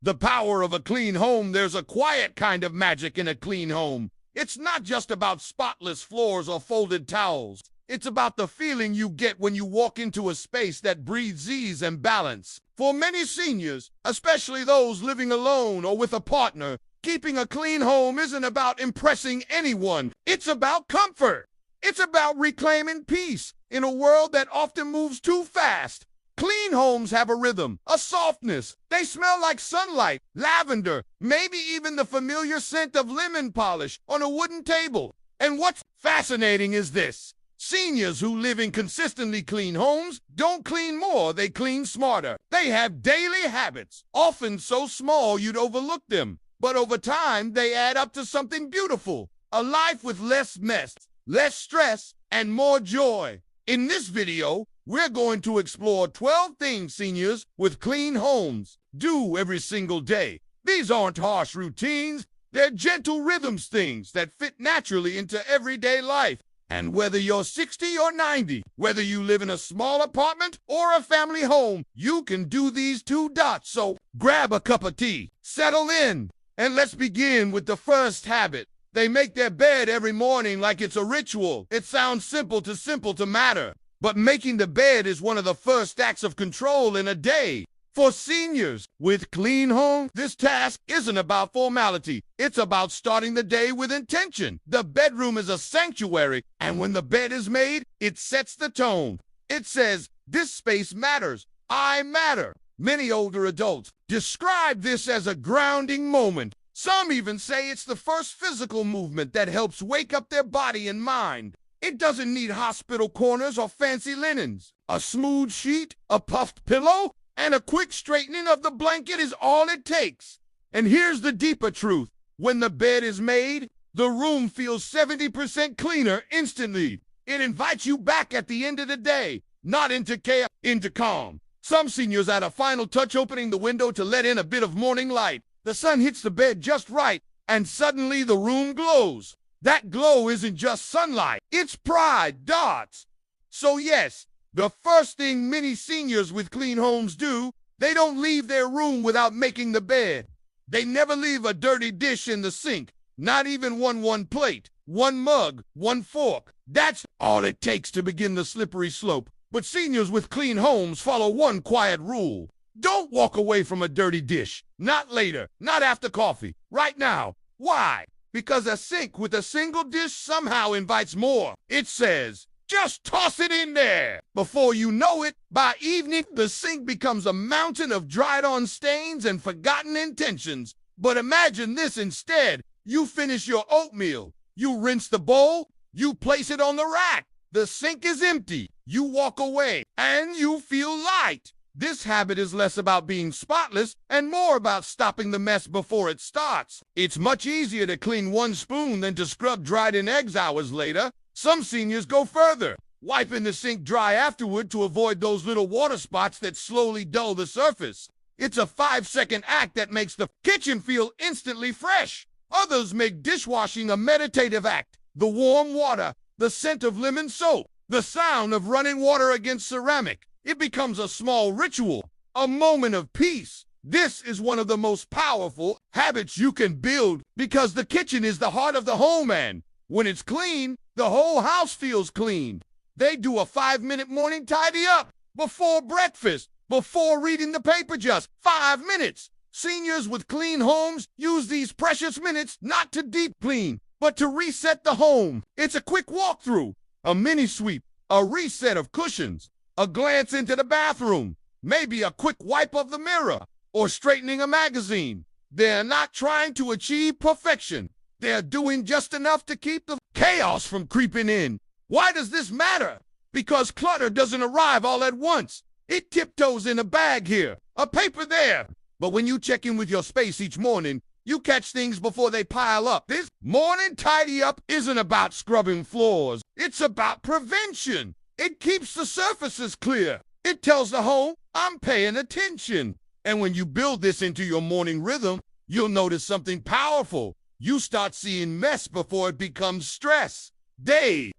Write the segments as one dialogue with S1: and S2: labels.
S1: The power of a clean home. There's a quiet kind of magic in a clean home. It's not just about spotless floors or folded towels. It's about the feeling you get when you walk into a space that breathes ease and balance. For many seniors, especially those living alone or with a partner, keeping a clean home isn't about impressing anyone. It's about comfort. It's about reclaiming peace in a world that often moves too fast. Clean homes have a rhythm, a softness. They smell like sunlight, lavender, maybe even the familiar scent of lemon polish on a wooden table. And what's fascinating is this. Seniors who live in consistently clean homes don't clean more, they clean smarter. They have daily habits, often so small you'd overlook them. But over time, they add up to something beautiful. A life with less mess, less stress, and more joy. In this video, we're going to explore 12 things seniors with clean homes do every single day. These aren't harsh routines. They're gentle rhythms, things that fit naturally into everyday life. And whether you're 60 or 90, whether you live in a small apartment or a family home, you can do these 2 dots. So grab a cup of tea, settle in, and let's begin with the first habit. They make their bed every morning like it's a ritual. It sounds simple to matter. But making the bed is one of the first acts of control in a day. For seniors with clean homes, this task isn't about formality. It's about starting the day with intention. The bedroom is a sanctuary, and when the bed is made, it sets the tone. It says, this space matters. I matter. Many older adults describe this as a grounding moment. Some even say it's the first physical movement that helps wake up their body and mind. It doesn't need hospital corners or fancy linens. A smooth sheet, a puffed pillow, and a quick straightening of the blanket is all it takes. And here's the deeper truth. When the bed is made, the room feels 70% cleaner instantly. It invites you back at the end of the day, not into chaos, into calm. Some seniors add a final touch, opening the window to let in a bit of morning light. The sun hits the bed just right, and suddenly the room glows. That glow isn't just sunlight, it's pride, dots. So yes, the first thing many seniors with clean homes do, they don't leave their room without making the bed. They never leave a dirty dish in the sink, not even one plate, one mug, one fork. That's all it takes to begin the slippery slope. But seniors with clean homes follow one quiet rule. Don't walk away from a dirty dish. Not later, not after coffee, right now. Why? Because a sink with a single dish somehow invites more. It says, just toss it in there. Before you know it, by evening, the sink becomes a mountain of dried-on stains and forgotten intentions. But imagine this instead. You finish your oatmeal. You rinse the bowl. You place it on the rack. The sink is empty. You walk away, and you feel light. This habit is less about being spotless and more about stopping the mess before it starts. It's much easier to clean one spoon than to scrub dried-in eggs hours later. Some seniors go further, wiping the sink dry afterward to avoid those little water spots that slowly dull the surface. It's a 5-second act that makes the kitchen feel instantly fresh. Others make dishwashing a meditative act. The warm water, the scent of lemon soap, the sound of running water against ceramic. It becomes a small ritual, a moment of peace. This is one of the most powerful habits you can build because the kitchen is the heart of the home, and when it's clean, the whole house feels clean. They do a 5-minute morning tidy up before breakfast, before reading the paper, just 5 minutes. Seniors with clean homes use these precious minutes not to deep clean, but to reset the home. It's a quick walkthrough, a mini sweep, a reset of cushions, a glance into the bathroom, maybe a quick wipe of the mirror, or straightening a magazine. They're not trying to achieve perfection. They're doing just enough to keep the chaos from creeping in. Why does this matter? Because clutter doesn't arrive all at once. It tiptoes in a bag here, a paper there. But when you check in with your space each morning, you catch things before they pile up. This morning tidy up isn't about scrubbing floors. It's about prevention. It keeps the surfaces clear. It tells the home, I'm paying attention. And when you build this into your morning rhythm, you'll notice something powerful. You start seeing mess before it becomes stress.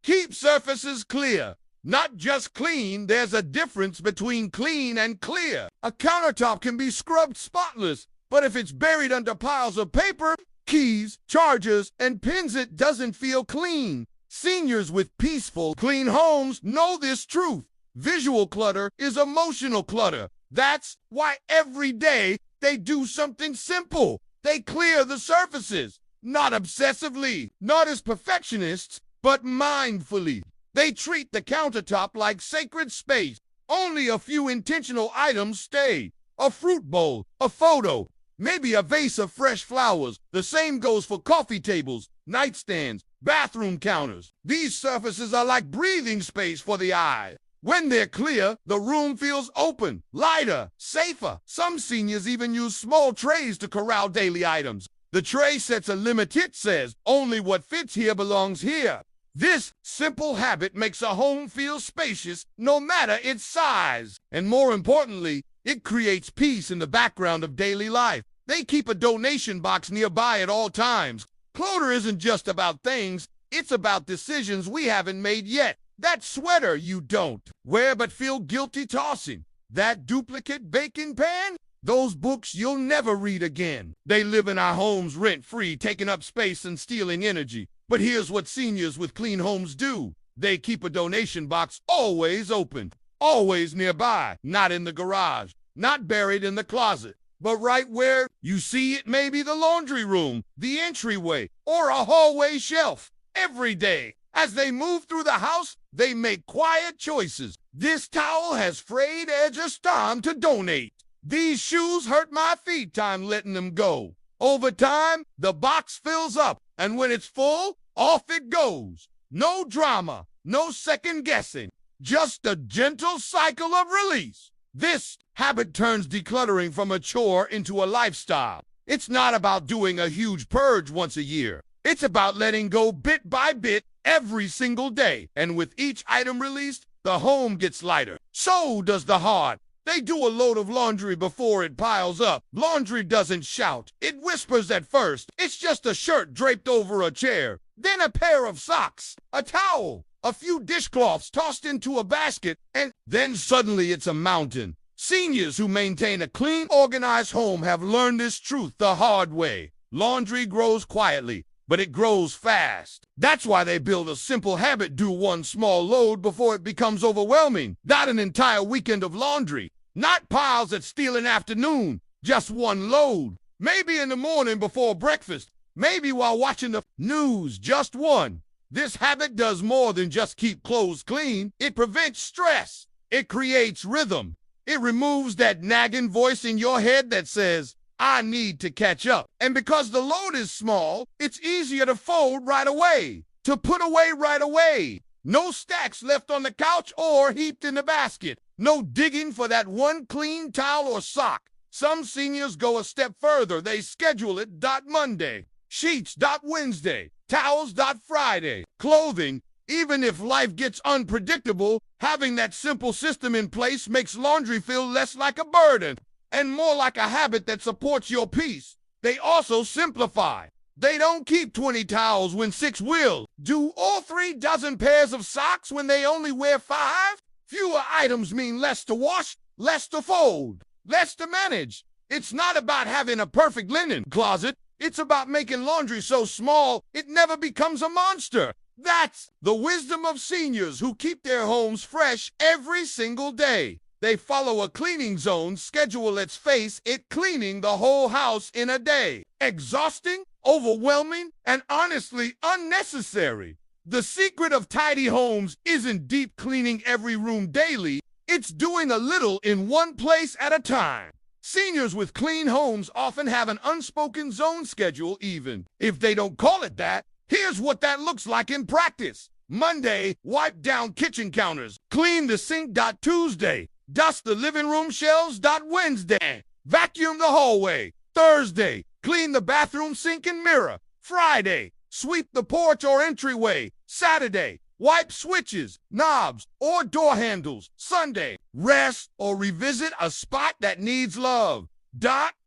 S1: Keep surfaces clear. Not just clean, there's a difference between clean and clear. A countertop can be scrubbed spotless, But if it's buried under piles of paper, keys, chargers, and pins, it doesn't feel clean. Seniors with peaceful, clean homes know this truth. Visual clutter is emotional clutter. That's why every day they do something simple. They clear the surfaces, not obsessively, not as perfectionists, but mindfully. They treat the countertop like sacred space. Only a few intentional items stay. A fruit bowl, a photo, maybe a vase of fresh flowers. The same goes for coffee tables, nightstands, bathroom counters. These surfaces are like breathing space for the eye. When they're clear, the room feels open, lighter, safer. Some seniors even use small trays to corral daily items. The tray sets a limit. It says, only what fits here belongs here. This simple habit makes a home feel spacious, no matter its size. And more importantly, it creates peace in the background of daily life. They keep a donation box nearby at all times. Clutter isn't just about things, it's about decisions we haven't made yet. That sweater you don't wear but feel guilty tossing. That duplicate baking pan? Those books you'll never read again. They live in our homes rent-free, taking up space and stealing energy. But here's what seniors with clean homes do. They keep a donation box always open, always nearby, not in the garage, not buried in the closet, but right where you see it, maybe the laundry room, the entryway, or a hallway shelf. Every day, as they move through the house, they make quiet choices. This towel has frayed edges, time to donate. These shoes hurt my feet, time letting them go. Over time, the box fills up, and when it's full, off it goes. No drama, no second guessing, just a gentle cycle of release. This habit turns decluttering from a chore into a lifestyle. It's not about doing a huge purge once a year. It's about letting go bit by bit every single day. And with each item released, the home gets lighter. So does the heart. They do a load of laundry before it piles up. Laundry doesn't shout. It whispers at first. It's just a shirt draped over a chair. Then a pair of socks, a towel, a few dishcloths tossed into a basket, and then suddenly it's a mountain. Seniors who maintain a clean, organized home have learned this truth the hard way. Laundry grows quietly, but it grows fast. That's why they build a simple habit: do one small load before it becomes overwhelming. Not an entire weekend of laundry. Not piles that steal an afternoon. Just one load. Maybe in the morning before breakfast. Maybe while watching the news. Just one. This habit does more than just keep clothes clean. It prevents stress. It creates rhythm. It removes that nagging voice in your head that says, I need to catch up. And because the load is small, it's easier to fold right away, to put away right away. No stacks left on the couch or heaped in the basket. No digging for that one clean towel or sock. Some seniors go a step further. They schedule it Monday, sheets Wednesday, towels Friday, clothing. Even if life gets unpredictable, having that simple system in place makes laundry feel less like a burden and more like a habit that supports your peace. They also simplify. They don't keep 20 towels when 6 will. Do all 3 dozen pairs of socks when they only wear 5? Fewer items mean less to wash, less to fold, less to manage. It's not about having a perfect linen closet. It's about making laundry so small it never becomes a monster. That's the wisdom of seniors who keep their homes fresh every single day. They follow a cleaning zone schedule that's face it, cleaning the whole house in a day. Exhausting, overwhelming, and honestly unnecessary. The secret of tidy homes isn't deep cleaning every room daily. It's doing a little in one place at a time. Seniors with clean homes often have an unspoken zone schedule even if they don't call it that. Here's what that looks like in practice. Monday, wipe down kitchen counters. Clean the sink. Tuesday, dust the living room shelves. Wednesday, vacuum the hallway. Thursday, clean the bathroom sink and mirror. Friday, sweep the porch or entryway. Saturday, wipe switches, knobs, or door handles. Sunday, rest or revisit a spot that needs love.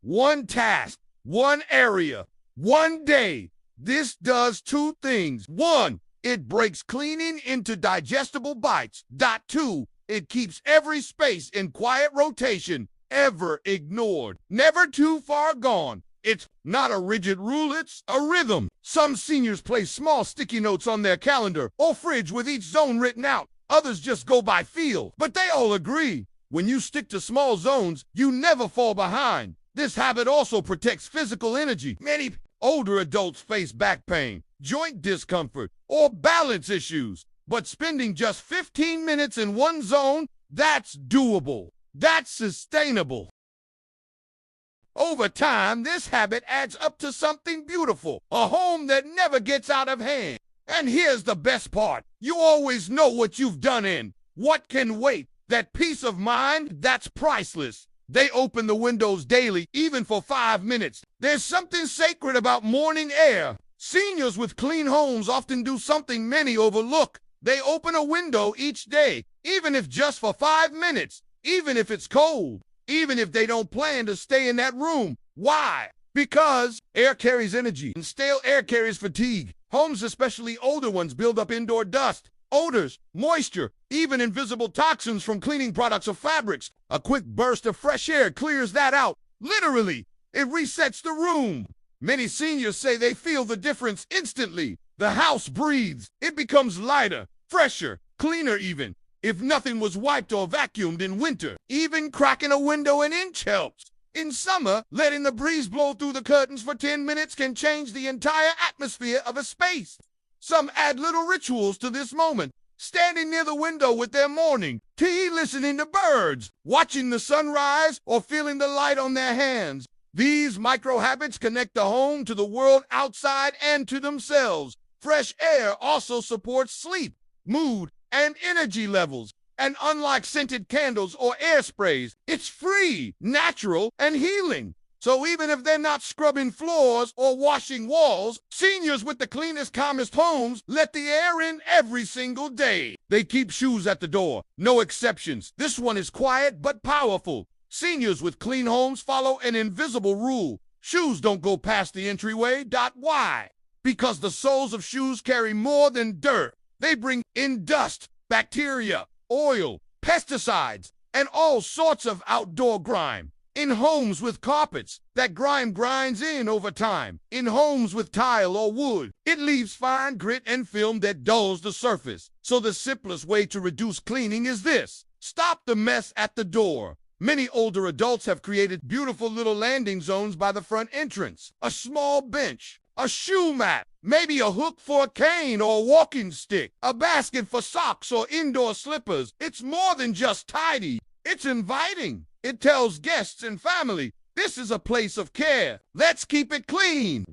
S1: One task, one area, one day. This does 2 things. 1, it breaks cleaning into digestible bites. 2, it keeps every space in quiet rotation. ever ignored, never too far gone. It's not a rigid rule, it's a rhythm. Some seniors place small sticky notes on their calendar or fridge with each zone written out. Others just go by feel, but they all agree. When you stick to small zones, you never fall behind. This habit also protects physical energy. Many older adults face back pain, joint discomfort, or balance issues. But spending just 15 minutes in one zone, that's doable. That's sustainable. Over time, this habit adds up to something beautiful, a home that never gets out of hand. And here's the best part. You always know what you've done in. What can wait? That peace of mind, that's priceless. They open the windows daily, even for 5 minutes. There's something sacred about morning air. Seniors with clean homes often do something many overlook. They open a window each day, even if just for 5 minutes, even if it's cold, even if they don't plan to stay in that room. Why? Because air carries energy, and stale air carries fatigue. Homes, especially older ones, build up indoor dust, odors, moisture, even invisible toxins from cleaning products or fabrics. A quick burst of fresh air clears that out. Literally, it resets the room. Many seniors say they feel the difference instantly. The house breathes. It becomes lighter, fresher, cleaner even. If nothing was wiped or vacuumed in winter, even cracking a window an inch helps. In summer, letting the breeze blow through the curtains for 10 minutes can change the entire atmosphere of a space. Some add little rituals to this moment, standing near the window with their morning tea, listening to birds, watching the sunrise, or feeling the light on their hands. These micro habits connect the home to the world outside and to themselves. Fresh air also supports sleep, mood, and energy levels. And unlike scented candles or air sprays, it's free, natural, and healing. So even if they're not scrubbing floors or washing walls, seniors with the cleanest, calmest homes let the air in every single day. They keep shoes at the door, no exceptions. This one is quiet but powerful. Seniors with clean homes follow an invisible rule. Shoes don't go past the entryway. Why? Because the soles of shoes carry more than dirt. They bring in dust, bacteria, oil, pesticides, and all sorts of outdoor grime. In homes with carpets, that grime grinds in over time. In homes with tile or wood, it leaves fine grit and film that dulls the surface. So the simplest way to reduce cleaning is this: stop the mess at the door. Many older adults have created beautiful little landing zones by the front entrance. A small bench, a shoe mat, maybe a hook for a cane or a walking stick, a basket for socks or indoor slippers. It's more than just tidy. It's inviting. It tells guests and family, this is a place of care. Let's keep it clean.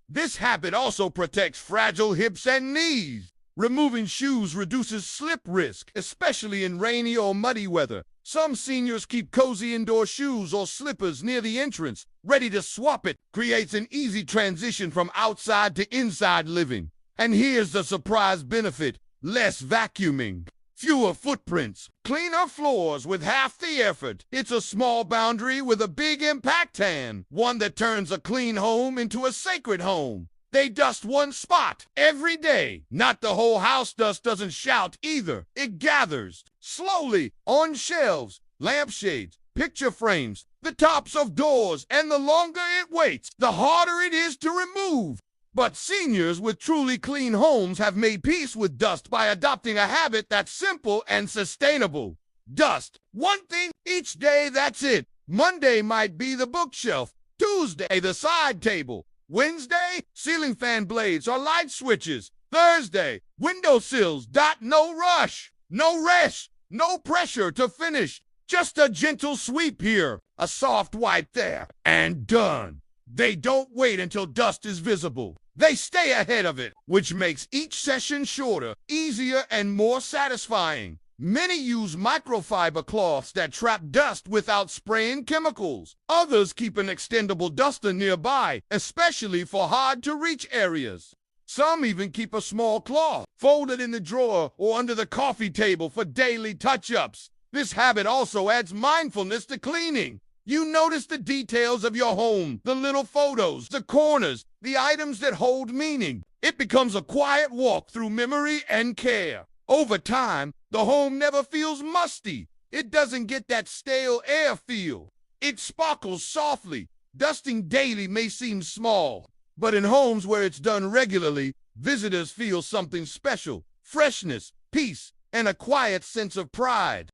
S1: This habit also protects fragile hips and knees. Removing shoes reduces slip risk, especially in rainy or muddy weather. Some seniors keep cozy indoor shoes or slippers near the entrance. Ready to swap it creates an easy transition from outside to inside living. And here's the surprise benefit: less vacuuming, fewer footprints, cleaner floors with half the effort. It's a small boundary with a big impact hand, one that turns a clean home into a sacred home. They dust one spot every day. Not the whole house. Dust doesn't shout either. It gathers slowly on shelves, lampshades, picture frames, the tops of doors, and the longer it waits, the harder it is to remove. But seniors with truly clean homes have made peace with dust by adopting a habit that's simple and sustainable. Dust one thing each day, that's it. Monday might be the bookshelf, Tuesday the side table, Wednesday ceiling fan blades or light switches, Thursday windowsills. No rush, no rest, no pressure to finish. Just a gentle sweep here, a soft wipe there, and done. They don't wait until dust is visible. They stay ahead of it, which makes each session shorter, easier, and more satisfying. Many use microfiber cloths that trap dust without spraying chemicals. Others keep an extendable duster nearby, especially for hard-to-reach areas. Some even keep a small cloth folded in the drawer or under the coffee table for daily touch-ups. This habit also adds mindfulness to cleaning. You notice the details of your home, the little photos, the corners, the items that hold meaning. It becomes a quiet walk through memory and care. Over time, the home never feels musty. It doesn't get that stale air feel. It sparkles softly. Dusting daily may seem small, but in homes where it's done regularly, visitors feel something special: freshness, peace, and a quiet sense of pride.